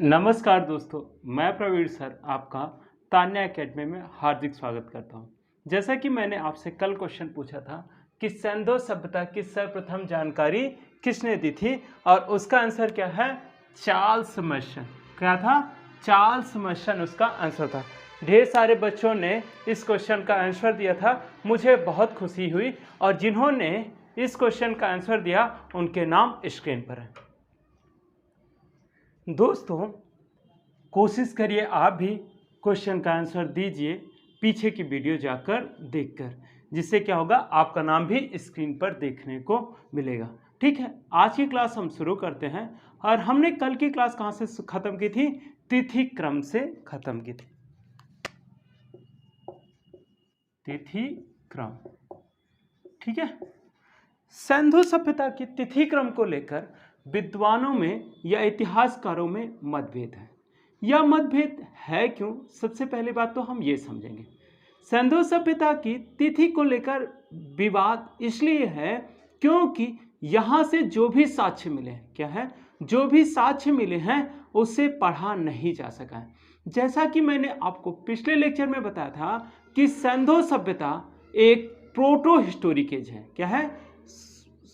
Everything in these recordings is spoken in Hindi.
नमस्कार दोस्तों, मैं प्रवीण सर आपका तान्या एकेडमी में हार्दिक स्वागत करता हूं। जैसा कि मैंने आपसे कल क्वेश्चन पूछा था कि सिंधु सभ्यता की सर्वप्रथम जानकारी किसने दी थी और उसका आंसर क्या है? चार्ल्स मर्शन। क्या था? चार्ल्स मर्शन उसका आंसर था। ढेर सारे बच्चों ने इस क्वेश्चन का आंसर दिया था, मुझे बहुत खुशी हुई और जिन्होंने इस क्वेश्चन का आंसर दिया उनके नाम स्क्रीन पर हैं। दोस्तों, कोशिश करिए आप भी क्वेश्चन का आंसर दीजिए पीछे की वीडियो जाकर देखकर, जिससे क्या होगा, आपका नाम भी स्क्रीन पर देखने को मिलेगा। ठीक है, आज की क्लास हम शुरू करते हैं। और हमने कल की क्लास कहाँ से खत्म की थी? तिथि क्रम से खत्म की थी। तिथि क्रम, ठीक है। सिंधु सभ्यता की तिथि क्रम को लेकर विद्वानों में या इतिहासकारों में मतभेद है। यह मतभेद है क्यों? सबसे पहली बात तो हम ये समझेंगे। सिंधु सभ्यता की तिथि को लेकर विवाद इसलिए है क्योंकि यहाँ से जो भी साक्ष्य मिले हैं, क्या है, जो भी साक्ष्य मिले हैं उसे पढ़ा नहीं जा सका है। जैसा कि मैंने आपको पिछले लेक्चर में बताया था कि सिंधु सभ्यता एक प्रोटो हिस्टोरिक एज है। क्या है?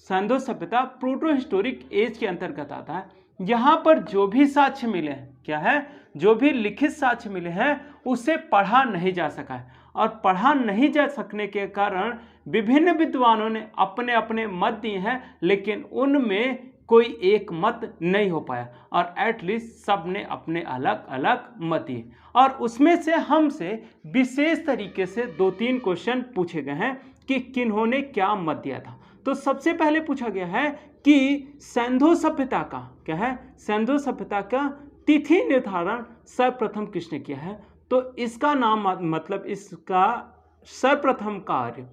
सिंधु सभ्यता प्रोटो हिस्टोरिक एज के अंतर्गत आता है। यहाँ पर जो भी साक्ष्य मिले हैं, क्या है, जो भी लिखित साक्ष्य मिले हैं उसे पढ़ा नहीं जा सका है। और पढ़ा नहीं जा सकने के कारण विभिन्न विद्वानों ने अपने अपने मत दिए हैं, लेकिन उनमें कोई एक मत नहीं हो पाया और एटलीस्ट सब ने अपने अलग अलग मत दिए। और उसमें से हमसे विशेष तरीके से 2-3 क्वेश्चन पूछे गए हैं कि किन्होंने क्या मत दिया था। तो सबसे पहले पूछा गया है कि सिंधु सभ्यता का, क्या है, सिंधु सभ्यता का तिथि निर्धारण सर्वप्रथम किसने किया है? तो इसका नाम मतलब इसका सर्वप्रथम कार्य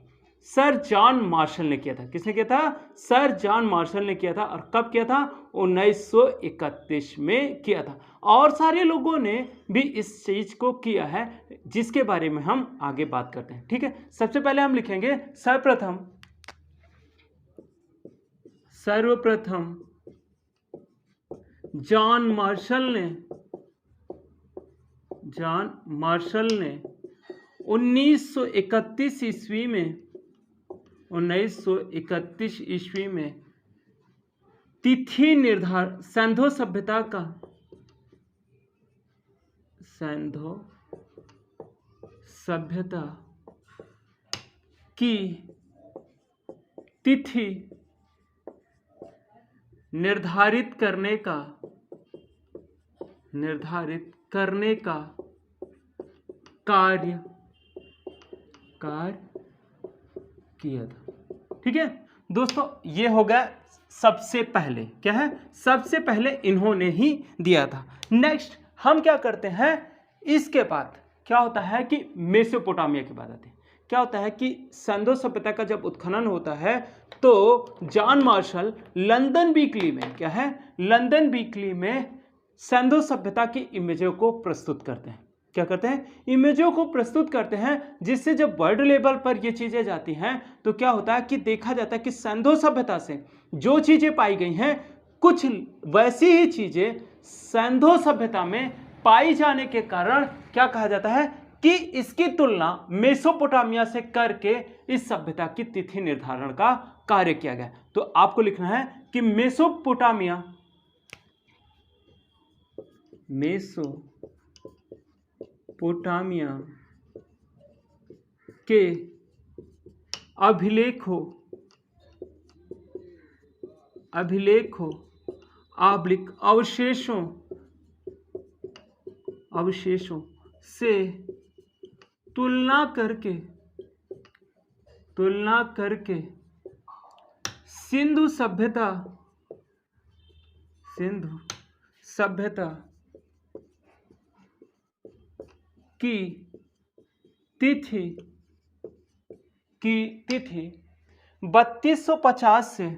सर जॉन मार्शल ने किया था। किसने किया था? सर जॉन मार्शल ने किया था। और कब किया था? 1931 में किया था। और सारे लोगों ने भी इस चीज को किया है, जिसके बारे में हम आगे बात करते हैं। ठीक है, सबसे पहले हम लिखेंगे सर्वप्रथम जॉन मार्शल ने 1931 ईस्वी में तिथि निर्धारण सिंधु सभ्यता की तिथि निर्धारित करने का कार्य किया था। ठीक है दोस्तों, ये हो गया सबसे पहले। क्या है? सबसे पहले इन्होंने ही दिया था। नेक्स्ट हम क्या करते हैं, इसके बाद क्या होता है कि मेसोपोटामिया की बात आती है। क्या होता है कि सिंधु सभ्यता का जब उत्खनन होता है तो जॉन मार्शल लंदन वीकली में, क्या है, लंदन वीकली में सिंधु सभ्यता की इमेजों को प्रस्तुत करते हैं। क्या करते हैं? इमेजों को प्रस्तुत करते हैं, जिससे जब वर्ल्ड लेवल पर ये चीजें जाती हैं तो क्या होता है कि देखा जाता है कि सिंधु सभ्यता से जो चीजें पाई गई हैं, कुछ वैसी ही चीजें सिंधु सभ्यता में पाई जाने के कारण क्या कहा जाता है कि इसकी तुलना मेसोपोटामिया से करके इस सभ्यता की तिथि निर्धारण का कार्य किया गया। तो आपको लिखना है कि मेसोपोटामिया के अभिलेखों अवशेषों से तुलना करके सिंधु सभ्यता की तिथि 3250 से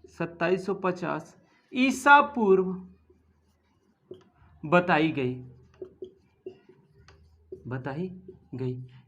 2750 ईसा पूर्व बताई गई।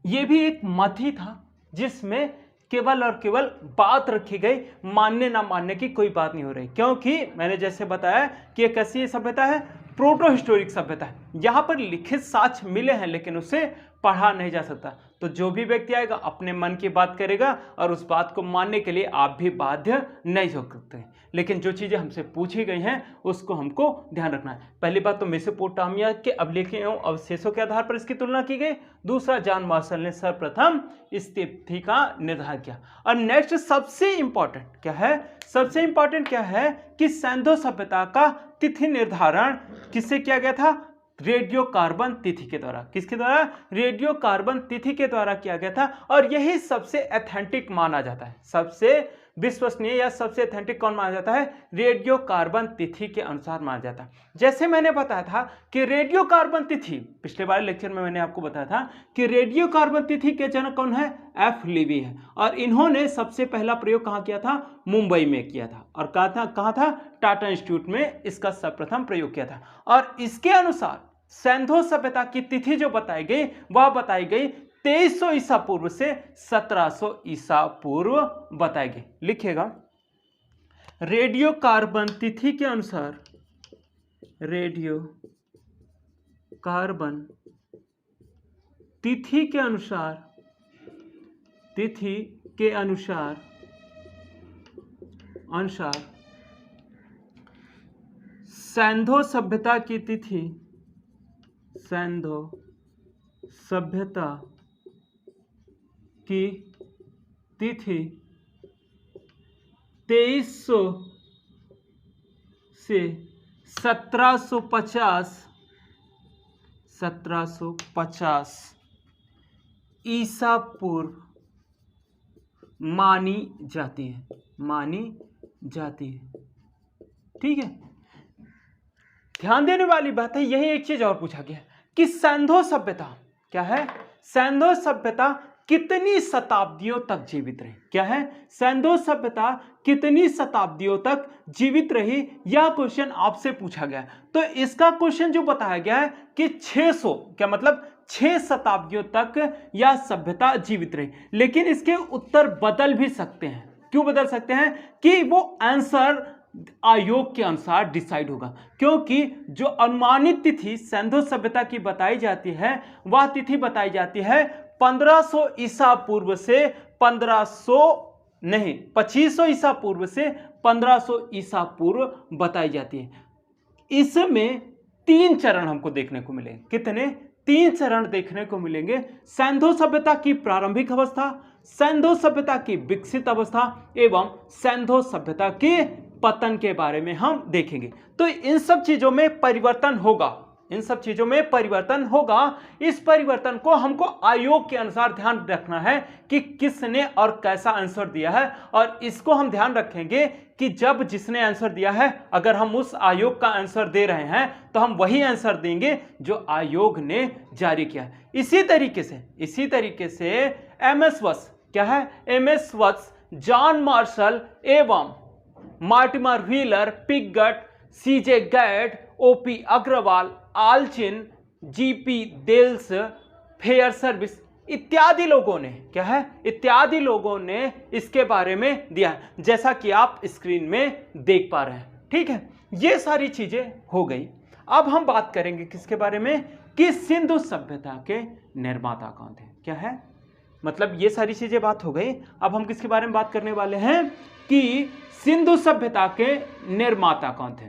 ये भी एक मत ही था जिसमें केवल और केवल बात रखी गई, मानने ना मानने की कोई बात नहीं हो रही, क्योंकि मैंने जैसे बताया कि एक ऐसी सभ्यता है, प्रोटो हिस्टोरिक सभ्यता है, यहाँ पर लिखित साक्ष्य मिले हैं लेकिन उसे पढ़ा नहीं जा सकता। तो जो भी व्यक्ति आएगा अपने मन की बात करेगा और उस बात को मानने के लिए आप भी बाध्य नहीं हो सकते, लेकिन जो चीज़ें हमसे पूछी गई हैं उसको हमको ध्यान रखना है। पहली बात तो मेसोपोटामिया के अभिलेखों एवं अवशेषों के आधार पर इसकी तुलना की गई। दूसरा, जॉन मार्शल ने सर्वप्रथम इस तिथि का निर्धारण किया। और नेक्स्ट सबसे इंपॉर्टेंट क्या है, सबसे इंपॉर्टेंट क्या है कि सैंधो सभ्यता का तिथि निर्धारण किससे किया गया था? रेडियो कार्बन तिथि के द्वारा। किसके द्वारा? रेडियो कार्बन तिथि के द्वारा किया गया था। और यही सबसे ऑथेंटिक माना जाता है, सबसे विश्वसनीय या सबसे ऑथेंटिक कौन माना जाता है? रेडियो कार्बन तिथि के अनुसार माना जाता है। जैसे मैंने बताया था कि रेडियो कार्बन तिथि, पिछले वाले लेक्चर में मैंने आपको बताया था कि रेडियो कार्बन तिथि के जनक कौन है? एफ लीवी है। और इन्होंने सबसे पहला प्रयोग कहाँ किया था? मुंबई में किया था। और कहाँ था? टाटा इंस्टीट्यूट में इसका सर्वप्रथम प्रयोग किया था। और इसके अनुसार सैंधो सभ्यता की तिथि जो बताई गई वह बताई गई 2300 ईसा पूर्व से 1700 ईसा पूर्व बताई गई। लिखिएगा, रेडियो कार्बन तिथि के अनुसार, रेडियो कार्बन तिथि के अनुसार, तिथि के अनुसार सैंधो सभ्यता की तिथि, सैंधो सभ्यता की तिथि 2300 से 1750 ईसा पूर्व मानी जाती है, मानी जाती है। ठीक है, ध्यान देने वाली बात है, यही एक चीज और पूछा गया कि सैंधो सभ्यता क्या है? सैंधो सभ्यता कितनी शताब्दियों तक जीवित रही? क्या है? सैंधो सभ्यता कितनी शताब्दियों तक जीवित रही, यह क्वेश्चन आपसे पूछा गया। तो इसका क्वेश्चन जो बताया गया है कि 600, क्या मतलब 6 शताब्दियों तक यह सभ्यता जीवित रही। लेकिन इसके उत्तर बदल भी सकते हैं। क्यों बदल सकते हैं? कि वो आंसर आयोग के अनुसार डिसाइड होगा, क्योंकि जो अनुमानित तिथि सैंधो सभ्यता की बताई जाती है वह तिथि बताई जाती है 1500 ईसा पूर्व से 2500 ईसा पूर्व से 1500 ईसा पूर्व बताई जाती है। इसमें 3 चरण हमको देखने को मिले। कितने? 3 चरण देखने को मिलेंगे। सैंधो सभ्यता की प्रारंभिक अवस्था, सैंधो सभ्यता की विकसित अवस्था एवं सैंधो सभ्यता के पतन के बारे में हम देखेंगे। तो इन सब चीजों में परिवर्तन होगा, इन सब चीजों में परिवर्तन होगा। इस परिवर्तन को हमको आयोग के अनुसार ध्यान रखना है कि किसने और कैसा आंसर दिया है। और इसको हम ध्यान रखेंगे कि जब जिसने आंसर दिया है, अगर हम उस आयोग का आंसर दे रहे हैं तो हम वही आंसर देंगे जो आयोग ने जारी किया। इसी तरीके से एमएस वत्स, क्या है? एमएस वत्स, जॉन मार्शल एवं Mortimer Wheeler, Piggott, CJ Gadd, OP Agrawal, Allchin, GP Dales, Fairservis इत्यादि लोगों ने, क्या है? इत्यादि लोगों ने इसके बारे में दिया है, जैसा कि आप स्क्रीन में देख पा रहे हैं। ठीक है, ये सारी चीजें हो गई। अब हम बात करेंगे किसके बारे में? कि सिंधु सभ्यता के निर्माता कौन थे? क्या है? मतलब ये सारी चीजें बात हो गई। अब हम किसके बारे में बात करने वाले हैं कि सिंधु सभ्यता के निर्माता कौन थे।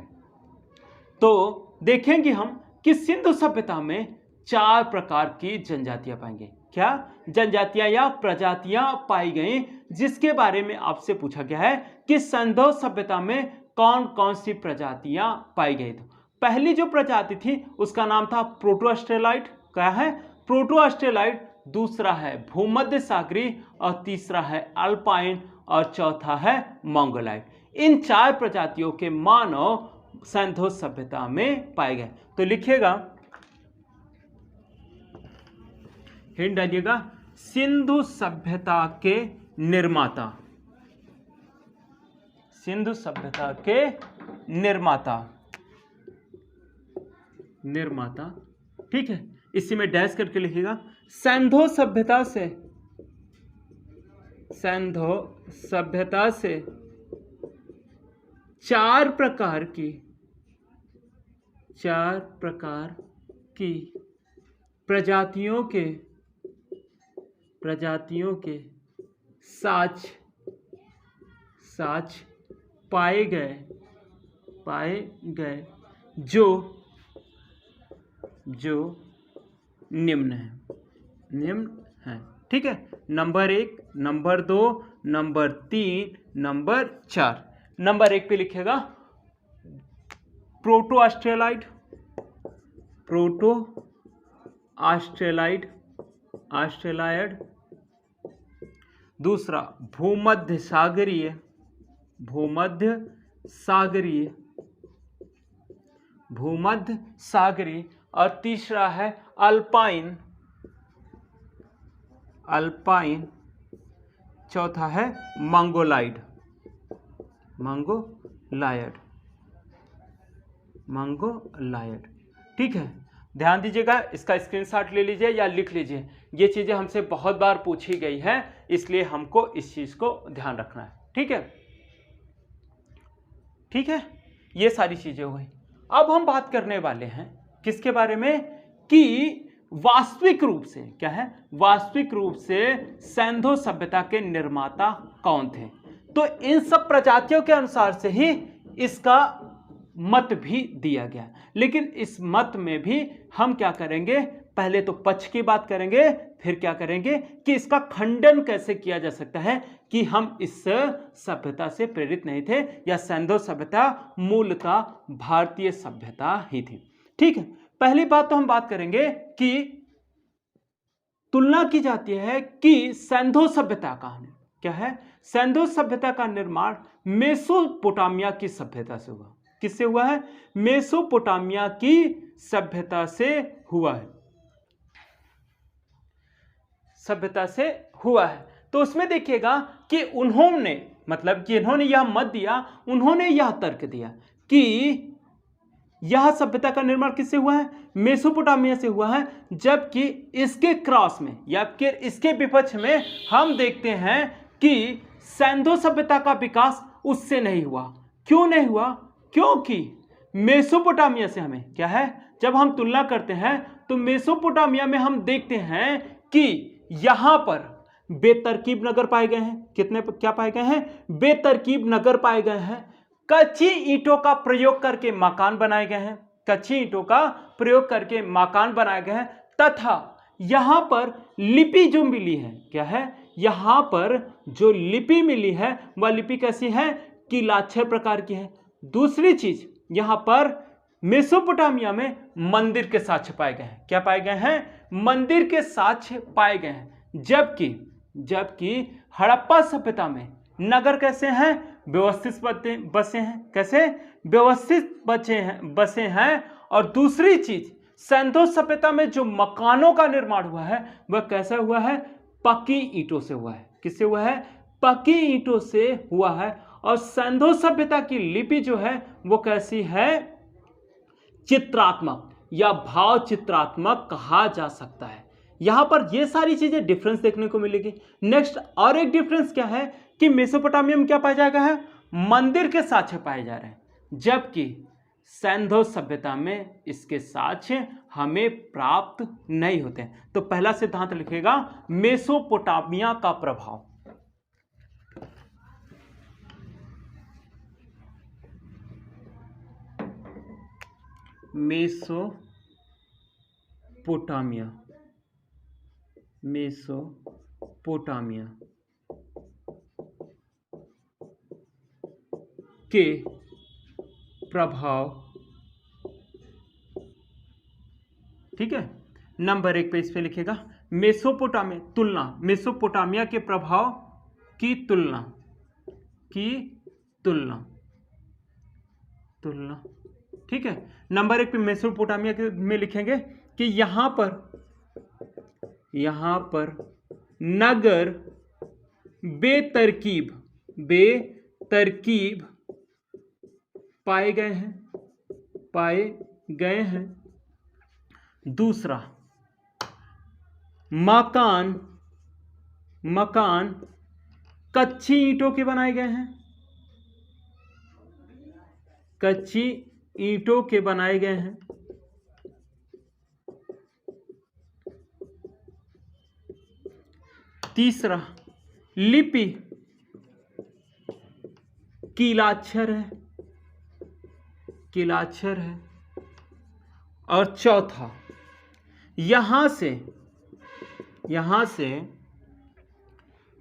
तो देखेंगे हम कि सिंधु सभ्यता में 4 प्रकार की जनजातियां पाएंगे। क्या? जनजातियां या प्रजातियां पाई गई, जिसके बारे में आपसे पूछा गया है कि सिंधु सभ्यता में कौन कौन सी प्रजातियां पाई गई। तो पहली जो प्रजाति थी उसका नाम था प्रोटो ऑस्ट्रेलाइड। क्या है? Proto Australoid. दूसरा है भूमध्य सागरी, और तीसरा है अल्पाइन, और चौथा है मंगोलाइड। इन 4 प्रजातियों के मानव सैंधो सभ्यता में पाए गए। तो लिखिएगा, हिंट डालिएगा, सिंधु सभ्यता के निर्माता, सिंधु सभ्यता के निर्माता। ठीक है, इसी में डैश करके लिखिएगा। सैंधो सभ्यता से सिंधु सभ्यता से चार प्रकार की प्रजातियों के साक्ष्य पाए गए जो निम्न है। ठीक है, number 1, number 2, number 3, number 4। Number 1 पे लिखेगा प्रोटो ऑस्ट्रेलाइड। दूसरा भूमध्य सागरीय और तीसरा है अल्पाइन। चौथा है मंगोलायड। ठीक है, ध्यान दीजिएगा, इसका स्क्रीनशॉट ले लीजिए या लिख लीजिए। ये चीजें हमसे बहुत बार पूछी गई है, इसलिए हमको इस चीज को ध्यान रखना है। ठीक है, ये सारी चीजें हो गई। अब हम बात करने वाले हैं किसके बारे में कि वास्तविक रूप से क्या है, वास्तविक रूप से सिंधु सभ्यता के निर्माता कौन थे। तो इन सब प्रजातियों के अनुसार से ही इसका मत भी दिया गया, लेकिन इस मत में भी हम क्या करेंगे, पहले तो पक्ष की बात करेंगे, फिर क्या करेंगे कि इसका खंडन कैसे किया जा सकता है कि हम इस सभ्यता से प्रेरित नहीं थे या सिंधु सभ्यता मूलतः भारतीय सभ्यता ही थी। ठीक है, पहली बात तो हम बात करेंगे कि तुलना की जाती है कि सिंधु सभ्यता का क्या है, सिंधु सभ्यता का निर्माण मेसोपोटामिया की सभ्यता से हुआ। किससे हुआ है? मेसोपोटामिया की सभ्यता से हुआ है, तो उसमें देखिएगा कि उन्होंने मतलब कि इन्होंने यह मत दिया, उन्होंने यह तर्क दिया कि यह सभ्यता का निर्माण किससे हुआ है, मेसोपोटामिया से हुआ है, जबकि इसके क्रॉस में या फिर इसके विपक्ष में हम देखते हैं कि सिंधु सभ्यता का विकास उससे नहीं हुआ। क्यों नहीं हुआ? क्योंकि मेसोपोटामिया से हमें क्या है, जब हम तुलना करते हैं तो मेसोपोटामिया में हम देखते हैं कि यहां पर बेतरकीब नगर पाए गए हैं। कितने क्या पाए गए हैं? बेतरकीब नगर पाए गए हैं। कच्ची ईंटों का प्रयोग करके मकान बनाए गए हैं, तथा यहां पर लिपि जो मिली है क्या है, यहां पर जो लिपि मिली है वह लिपि कैसी है कि लाक्षय प्रकार की है। दूसरी चीज, यहां पर मेसोपोटामिया में मंदिर के साक्ष्य पाए गए हैं। क्या पाए गए हैं? मंदिर के साक्ष्य पाए गए हैं। जबकि हड़प्पा सभ्यता में नगर कैसे हैं? व्यवस्थित बसे हैं। कैसे? व्यवस्थित बसे हैं। और दूसरी चीज, सिंधु सभ्यता में जो मकानों का निर्माण हुआ है वह कैसा हुआ है? पक्की ईंटों से हुआ है। किससे हुआ है? पक्की ईंटों से हुआ है। और सिंधु सभ्यता की लिपि जो है वो कैसी है? चित्रात्मक या भाव चित्रात्मक कहा जा सकता है। यहां पर ये सारी चीजें डिफरेंस देखने को मिलेगी। नेक्स्ट और एक डिफरेंस क्या है कि मेसोपोटामिया में क्या पाया जाएगा है? मंदिर के साक्ष्य पाए जा रहे हैं, जबकि सिंधु सभ्यता में इसके साक्ष्य हमें प्राप्त नहीं होते हैं। तो पहला सिद्धांत लिखेगा मेसोपोटामिया का प्रभाव। मेसोपोटामिया के प्रभाव। ठीक है, नंबर 1 पे इस पे लिखेगा मेसोपोटामिया के प्रभाव की तुलना। ठीक है, नंबर 1 पे मेसोपोटामिया में लिखेंगे कि यहां पर नगर बेतरकीब पाए गए हैं। दूसरा, मकान कच्ची ईंटों के बनाए गए हैं, कच्ची ईंटों के बनाए गए हैं। तीसरा, लिपि कीलाक्षर है, कीलाक्षर है। और चौथा, यहां से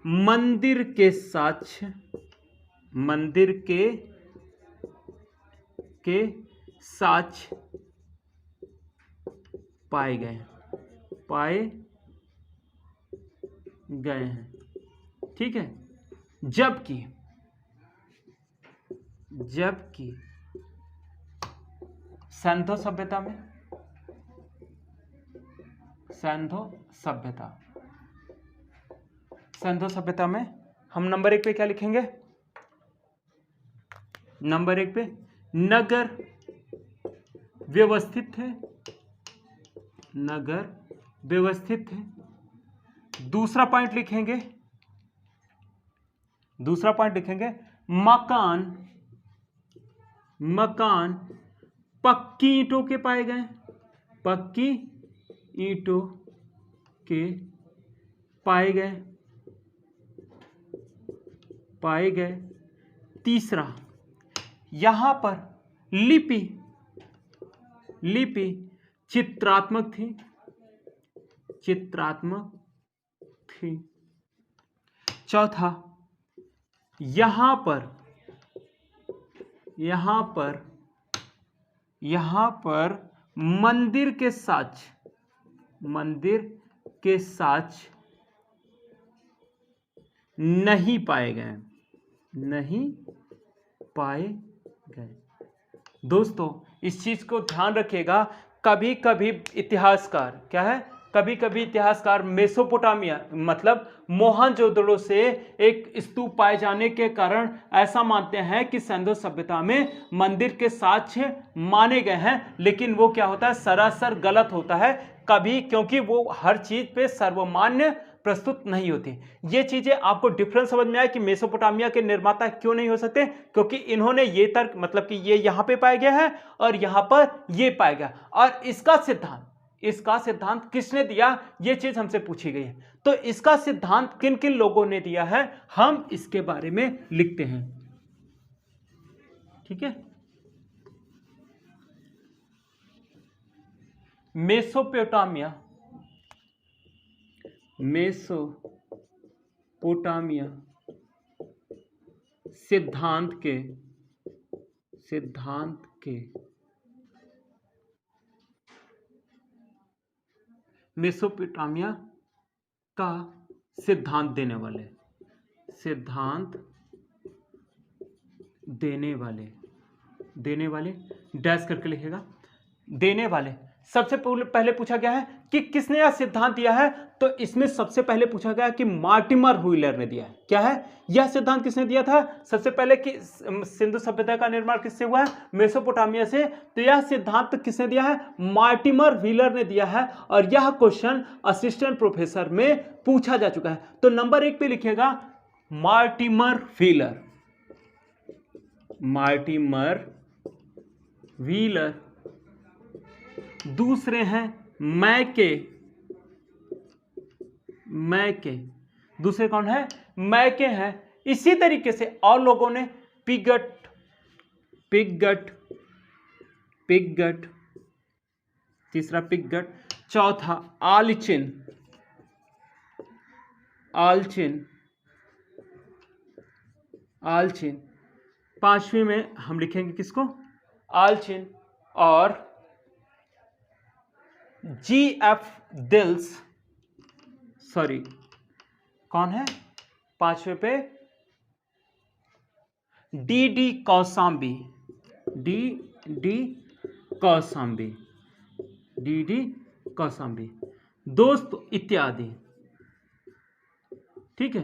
मंदिर के साक्ष्य, मंदिर के साक्ष्य पाए गए हैं। ठीक है। जबकि सिंधु सभ्यता में हम नंबर 1 पे क्या लिखेंगे? नंबर 1 पे नगर व्यवस्थित थे, नगर व्यवस्थित थे। दूसरा पॉइंट लिखेंगे मकान पक्की ईंटों के पाए गए, पक्की ईंटों के पाए गए। तीसरा, यहां पर लिपि चित्रात्मक थी। चौथा, यहां पर मंदिर के साक्ष्य नहीं पाए गए। दोस्तों, इस चीज को ध्यान रखिएगा। कभी कभी इतिहासकार मेसोपोटामिया मतलब मोहनजोदड़ो से एक स्तूप पाए जाने के कारण ऐसा मानते हैं कि सिंधु सभ्यता में मंदिर के साक्ष्य माने गए हैं, लेकिन वो क्या होता है, सरासर गलत होता है कभी, क्योंकि वो हर चीज पे सर्वमान्य प्रस्तुत नहीं होती। ये चीजें आपको डिफरेंस समझ में आया कि मेसोपोटामिया के निर्माता क्यों नहीं हो सकते, क्योंकि इन्होंने ये तर्क मतलब कि ये यहां पे पाया गया है और यहां पर ये पाया गया। और इसका सिद्धांत किसने दिया, ये चीज हमसे पूछी गई है। तो इसका सिद्धांत किन किन लोगों ने दिया है, हम इसके बारे में लिखते हैं। ठीक है। मेसोपोटामिया सिद्धांत के मेसोपोटामिया का सिद्धांत देने वाले डैश करके लिखेगा। देने वाले सबसे पहले पूछा गया है कि किसने यह सिद्धांत दिया है, तो इसमें सबसे पहले पूछा गया कि मार्टिमर व्हीलर ने दिया है। क्या है यह सिद्धांत, किसने दिया था सबसे पहले कि सिंधु सभ्यता का निर्माण किससे हुआ है, मेसोपोटामिया से। तो यह सिद्धांत किसने दिया है, मार्टिमर व्हीलर ने दिया है। और यह क्वेश्चन असिस्टेंट प्रोफेसर में पूछा जा चुका है। तो नंबर 1 पे लिखिएगा मार्टिमर व्हीलर। दूसरे हैं मैके। दूसरे कौन है, मैके हैं। इसी तरीके से और लोगों ने पिगट। तीसरा पिगट। चौथा आलचिन। पांचवी में हम लिखेंगे किसको, आलचिन। और GF दिल्स, सॉरी कौन है पांचवे पे, DD कौसाम्बी दोस्त इत्यादि। ठीक है।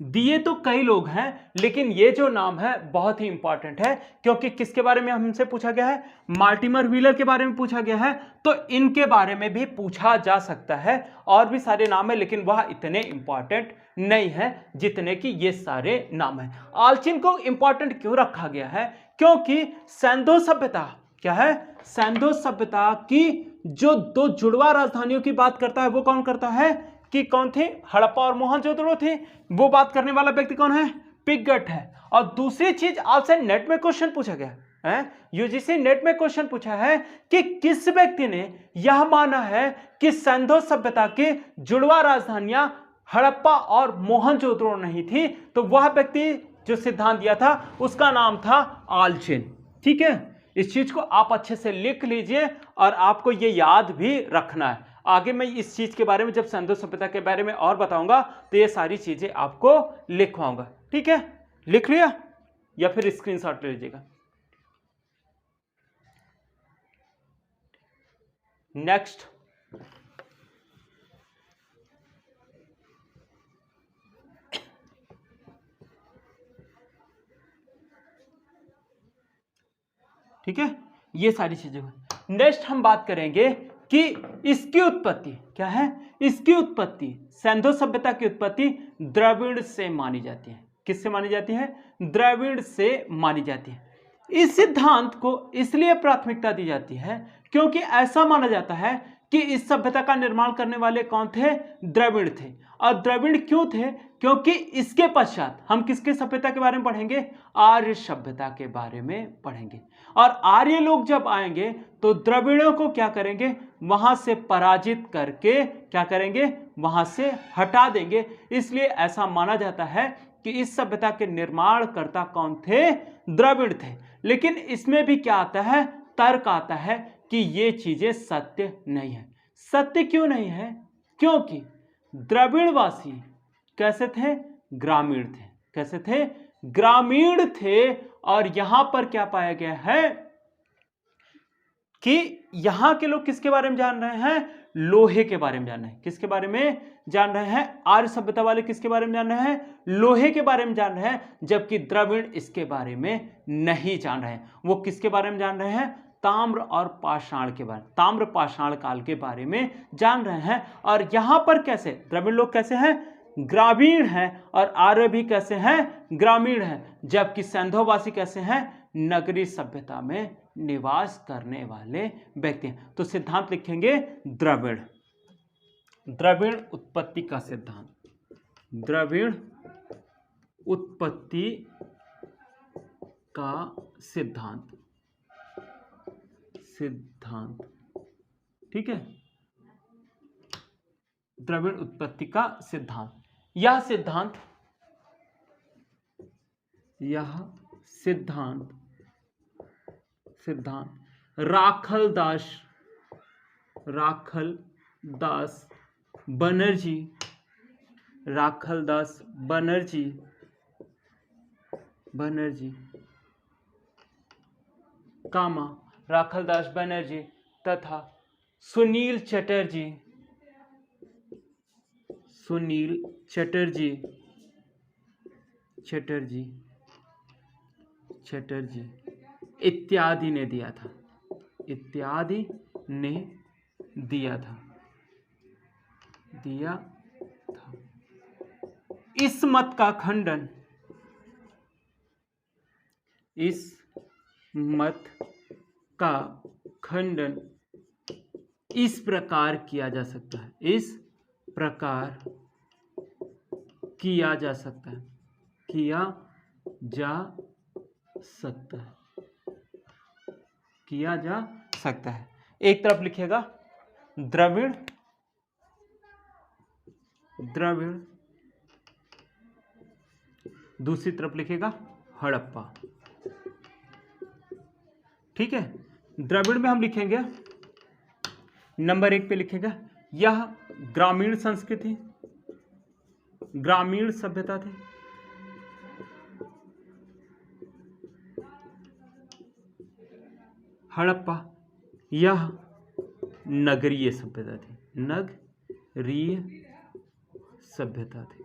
दिए तो कई लोग हैं, लेकिन ये जो नाम है बहुत ही इंपॉर्टेंट है, क्योंकि किसके बारे में हमसे पूछा गया है? मार्टिमर व्हीलर के बारे में पूछा गया है, तो इनके बारे में भी पूछा जा सकता है। और भी सारे नाम है, लेकिन वह इतने इंपॉर्टेंट नहीं है जितने कि ये सारे नाम है। आलचिन को इंपॉर्टेंट क्यों रखा गया है? क्योंकि सिंधु सभ्यता क्या है? सिंधु सभ्यता की जो दो जुड़वा राजधानियों की बात करता है, वो कौन करता है? कि कौन थे? हड़प्पा और मोहनजोदड़ो थे। वो बात करने वाला व्यक्ति कौन है? पिगट है। और दूसरी चीज आपसे नेट में क्वेश्चन पूछा गया है, यूजीसी नेट में क्वेश्चन पूछा है कि किस व्यक्ति ने यह माना है कि सिंधु सभ्यता की जुड़वा राजधानियां हड़प्पा और मोहनजोदड़ो नहीं थी? तो वह व्यक्ति जो सिद्धांत दिया था उसका नाम था आलचिन। ठीक है, इस चीज को आप अच्छे से लिख लीजिए और आपको ये याद भी रखना है। आगे मैं इस चीज के बारे में जब सिंधु सभ्यता के बारे में और बताऊंगा तो ये सारी चीजें आपको लिखवाऊंगा। ठीक है, लिख लिया या फिर स्क्रीनशॉट ले लीजिएगा। नेक्स्ट, ठीक है, ये सारी चीजें। नेक्स्ट हम बात करेंगे कि इसकी उत्पत्ति क्या है? इसकी उत्पत्ति, सिंधु सभ्यता की उत्पत्ति द्रविड़ से मानी जाती है। किससे मानी जाती है? द्रविड़ से मानी जाती है। इस सिद्धांत को इसलिए प्राथमिकता दी जाती है क्योंकि ऐसा माना जाता है कि इस सभ्यता का निर्माण करने वाले कौन थे? द्रविड़ थे। और द्रविड़ क्यों थे? क्योंकि इसके पश्चात हम किसके सभ्यता के बारे में पढ़ेंगे? आर्य सभ्यता के बारे में पढ़ेंगे। और आर्य लोग जब आएंगे तो द्रविड़ों को क्या करेंगे? वहां से पराजित करके क्या करेंगे? वहां से हटा देंगे। इसलिए ऐसा माना जाता है कि इस सभ्यता के निर्माणकर्ता कौन थे? द्रविड़ थे। लेकिन इसमें भी क्या आता है? तर्क आता है कि ये चीजें सत्य नहीं है। सत्य क्यों नहीं है? क्योंकि द्रविड़वासी कैसे थे? ग्रामीण थे। कैसे थे? ग्रामीण थे। और यहां पर क्या पाया गया है कि यहां के लोग किसके बारे में जान रहे हैं? लोहे के बारे में जान रहे हैं। किसके बारे में जान रहे हैं? आर्य सभ्यता वाले किसके बारे में जान रहे हैं? लोहे के बारे में जान रहे हैं। जबकि द्रविड़ इसके बारे में नहीं जान रहे हैं। वो किसके बारे में जान रहे हैं? ताम्र और पाषाण के बारे में, ताम्र पाषाण काल के बारे में जान रहे हैं। और यहां पर कैसे द्रविड़ लोग कैसे हैं? ग्रामीण हैं। और आर्य भी कैसे हैं? ग्रामीण हैं। जबकि सिंधुवासी कैसे हैं? नगरीय सभ्यता में निवास करने वाले व्यक्ति हैं। तो सिद्धांत लिखेंगे द्रविड़। द्रविड़ उत्पत्ति का सिद्धांत, द्रविड़ उत्पत्ति का सिद्धांत, सिद्धांत। ठीक है, द्रविड़ उत्पत्ति का सिद्धांत। यह सिद्धांत राखलदास बनर्जी कामा राखलदास बनर्जी तथा सुनील चटर्जी इत्यादि ने दिया था। इस मत का खंडन इस प्रकार किया जा सकता है। किया जा सकता है। एक तरफ लिखिएगा द्रविड़, दूसरी तरफ लिखिएगा हड़प्पा। ठीक है, द्रविड़ में हम लिखेंगे नंबर 1 पे लिखेगा यह ग्रामीण संस्कृति, ग्रामीण सभ्यता थी। हड़प्पा यह नगरीय सभ्यता थी।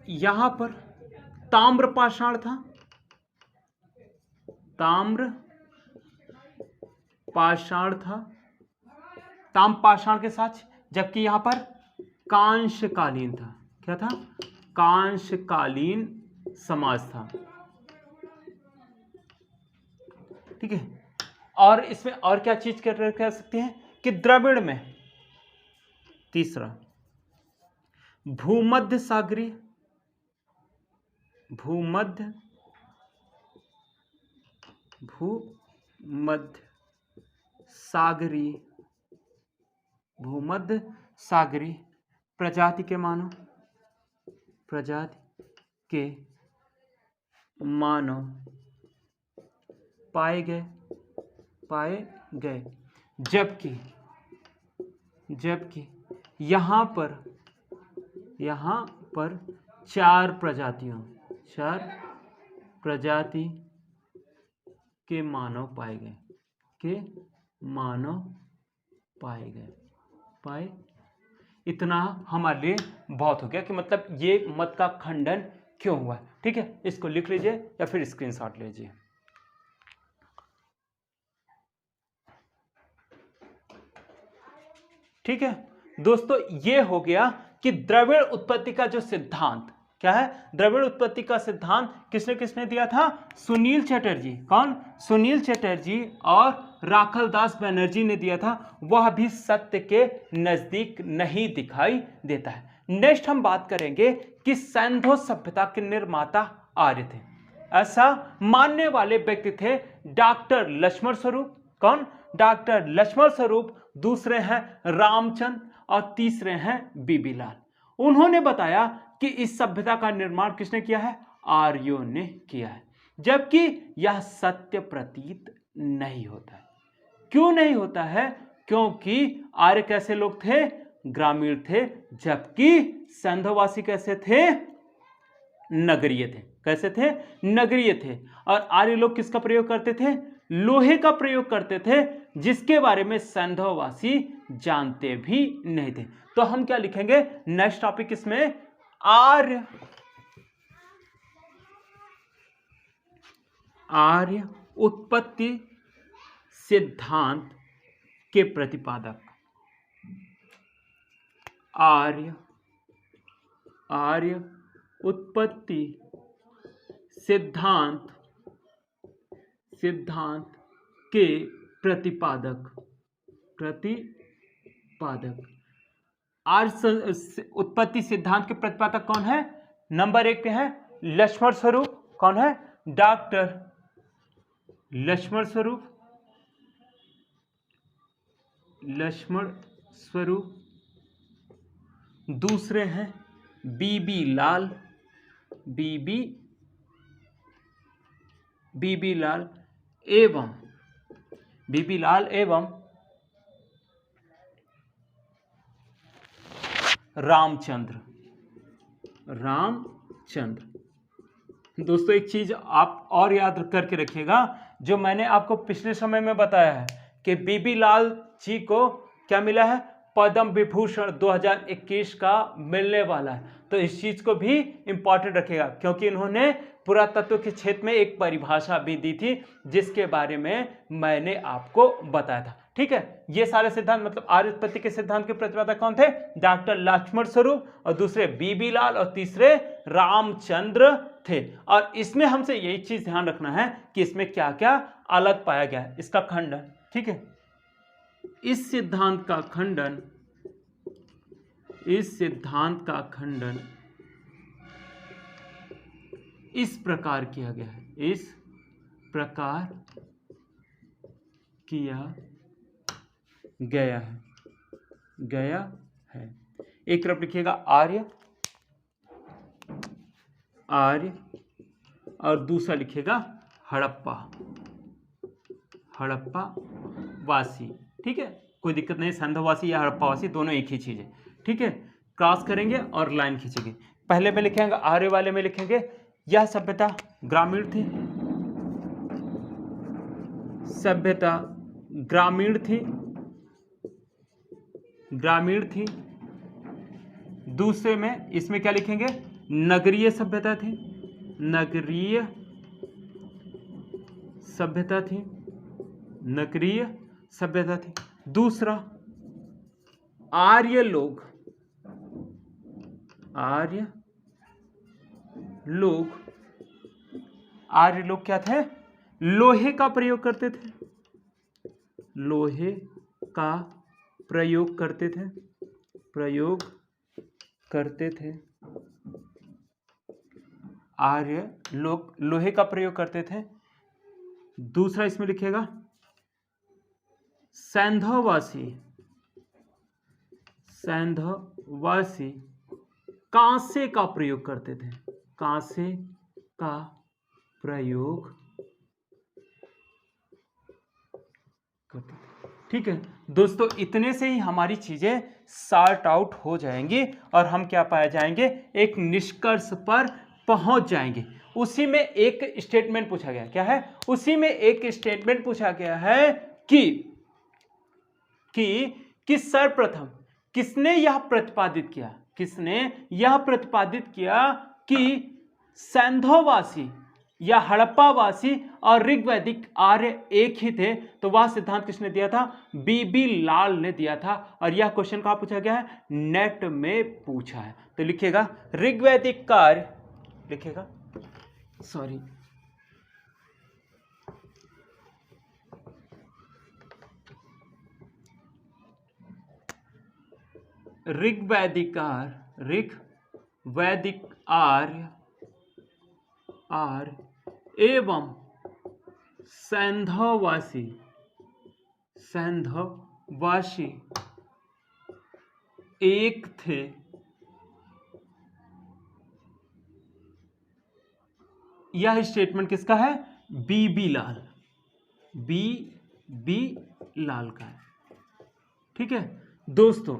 यहां पर ताम्र पाषाण था, ताम्र पाषाण था, ताम्र पाषाण के साथ, जबकि यहां पर कांस्यकालीन था। क्या था? कांस्यकालीन समाज था। ठीक है। और इसमें और क्या चीज कह सकते हैं कि द्रविड़ में तीसरा भूमध्य सागरीय, भूमध्य सागरीय, भूमध्य सागरीय प्रजाति के मानव, प्रजाति के मानव पाए गए, जबकि यहां पर चार प्रजाति के मानव पाए गए। इतना हमारे लिए बहुत हो गया कि मतलब ये मत का खंडन क्यों हुआ। ठीक है, इसको लिख लीजिए या फिर स्क्रीनशॉट लीजिए। ठीक है दोस्तों, ये हो गया कि द्रविड़ उत्पत्ति का जो सिद्धांत क्या है, द्रविड़ उत्पत्ति का सिद्धांत किसने दिया था? सुनील चटर्जी। कौन? सुनील चटर्जी और राखलदास बनर्जी ने दिया था। वह भी सत्य के नजदीक नहीं दिखाई देता है। नेक्स्ट हम बात करेंगे कि सैंधो सभ्यता के निर्माता आर्य थे। ऐसा मानने वाले व्यक्ति थे डॉक्टर लक्ष्मण स्वरूप। कौन? डॉक्टर लक्ष्मण स्वरूप। दूसरे हैं रामचंद्र और तीसरे हैं बीबी लाल। उन्होंने बताया कि इस सभ्यता का निर्माण किसने किया है? आर्यों ने किया है, जबकि यह सत्य प्रतीत नहीं होता है। क्यों नहीं होता है? क्योंकि आर्य कैसे लोग थे? ग्रामीण थे, जबकि सैंधोवासी कैसे थे? नगरीय थे। कैसे थे? नगरीय थे। और आर्य लोग किसका प्रयोग करते थे? लोहे का प्रयोग करते थे, जिसके बारे में सैंधववासी जानते भी नहीं थे। तो हम क्या लिखेंगे नेक्स्ट टॉपिक इसमें? आर्य उत्पत्ति सिद्धांत के प्रतिपादक। आर्य उत्पत्ति सिद्धांत के प्रतिपादक। आर्य उत्पत्ति सिद्धांत के प्रतिपादक कौन है? नंबर 1 पे है लक्ष्मण स्वरूप। कौन है? डॉक्टर लक्ष्मण स्वरूप। दूसरे हैं बीबी लाल एवं रामचंद्र। दोस्तों एक चीज आप और याद करके रखिएगा, जो मैंने आपको पिछले समय में बताया है कि बीबी लाल जी को क्या मिला है? पद्म विभूषण 2021 का मिलने वाला है। तो इस चीज को भी इंपॉर्टेंट रखिएगा, क्योंकि इन्होंने पुरातत्व के क्षेत्र में एक परिभाषा भी दी थी, जिसके बारे में मैंने आपको बताया था। ठीक है, ये सारे सिद्धांत मतलब आर्य उत्पत्ति के सिद्धांत के प्रतिपादक कौन थे? डॉक्टर लक्ष्मण स्वरूप, और दूसरे बीबी लाल, और तीसरे रामचंद्र थे। और इसमें हमसे यही चीज ध्यान रखना है कि इसमें क्या क्या अलग पाया गया है, इसका खंडन। ठीक है, इस सिद्धांत का खंडन इस प्रकार किया गया है। एक तरफ लिखिएगा आर्य और दूसरा लिखिएगा हड़प्पा वासी। ठीक है, कोई दिक्कत नहीं, सैंधववासी या हड़प्पावासी दोनों एक ही चीज है। ठीक है, क्रॉस करेंगे और लाइन खींचेंगे। पहले में लिखेंगे आर्य वाले में लिखेंगे यह सभ्यता ग्रामीण थी। दूसरे में इसमें क्या लिखेंगे? नगरीय सभ्यता थी, नगरीय सभ्यता थी, नगरीय सभ्यता थी। दूसरा आर्य लोग, आर्य लोग, आर्य लोग क्या थे? लोहे का प्रयोग करते थे, लोहे का प्रयोग करते थे, प्रयोग करते थे। आर्य लोग लोहे का प्रयोग करते थे। दूसरा इसमें लिखिएगा सैंधववासी, सैंधववासी कांसे का प्रयोग करते थे, कांसे का प्रयोग करते थे। ठीक है दोस्तों, इतने से ही हमारी चीजें सॉर्ट आउट हो जाएंगी और हम क्या पाए जाएंगे, एक निष्कर्ष पर पहुंच जाएंगे। उसी में एक स्टेटमेंट पूछा गया, क्या है? उसी में एक स्टेटमेंट पूछा गया है कि सर्वप्रथम किसने यह प्रतिपादित किया, किसने यह प्रतिपादित किया कि सैंधववासी या हड़प्पावासी और ऋग्वैदिक आर्य एक ही थे? तो वह सिद्धांत किसने दिया था? बीबी लाल ने दिया था। और यह क्वेश्चन कहां पूछा गया है? नेट में पूछा है। तो लिखिएगा ऋग्वैदिक कार्य, लिखिएगा सॉरी ऋग्वैदिक आर्य, ऋग्वैदिक आर्य एवं सैंधववासी, सैंधववासी एक थे। यह स्टेटमेंट किसका है? बीबी लाल, बीबी लाल का है। ठीक है दोस्तों,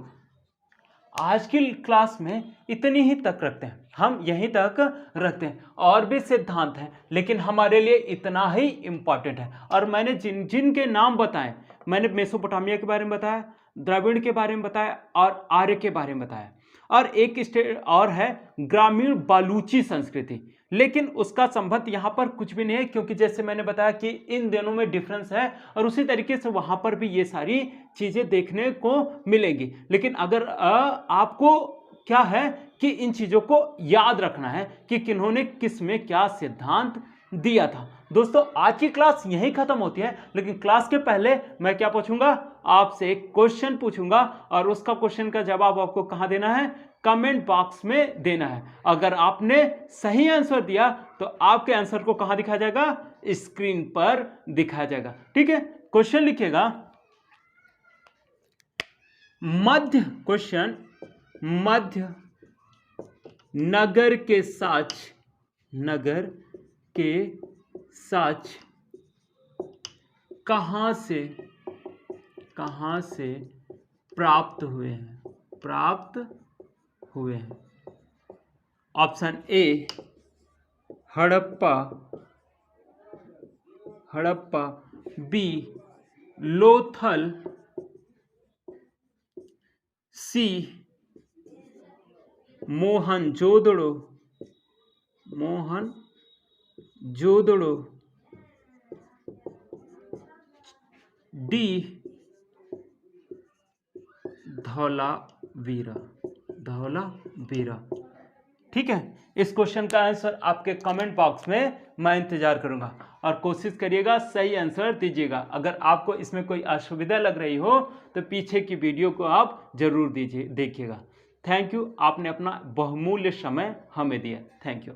आज की क्लास में इतनी ही तक रखते हैं, हम यहीं तक रखते हैं। और भी सिद्धांत हैं लेकिन हमारे लिए इतना ही इंपॉर्टेंट है। और मैंने जिन जिन के नाम बताए, मैंने मेसोपोटामिया के बारे में बताया, द्रविड़ के बारे में बताया और आर्य के बारे में बताया। और एक स्टेट और है ग्रामीण बालूची संस्कृति, लेकिन उसका संबंध यहाँ पर कुछ भी नहीं है, क्योंकि जैसे मैंने बताया कि इन दोनों में डिफरेंस है और उसी तरीके से वहाँ पर भी ये सारी चीज़ें देखने को मिलेंगी। लेकिन अगर आपको क्या है कि इन चीज़ों को याद रखना है कि किन्होंने किस में क्या सिद्धांत दिया था। दोस्तों आज की क्लास यहीं खत्म होती है, लेकिन क्लास के पहले मैं क्या पूछूंगा? आपसे एक क्वेश्चन पूछूंगा और उसका क्वेश्चन का जवाब आपको कहाँ देना है? कमेंट बॉक्स में देना है। अगर आपने सही आंसर दिया तो आपके आंसर को कहां दिखाया जाएगा? स्क्रीन पर दिखाया जाएगा। ठीक है, क्वेश्चन लिखिएगा मध्य, क्वेश्चन मध्य नगर के साक्ष, नगर के साक्ष कहां से प्राप्त हुए हैं? प्राप्त हुए हैं। Option A Harappa, B Lothal, C Mohenjodaro, D Dholavira. ठीक है, इस क्वेश्चन का आंसर आपके कमेंट बॉक्स में मैं इंतजार करूंगा और कोशिश करिएगा सही आंसर दीजिएगा। अगर आपको इसमें कोई असुविधा लग रही हो तो पीछे की वीडियो को आप जरूर देखिएगा। थैंक यू, आपने अपना बहुमूल्य समय हमें दिया। Thank you.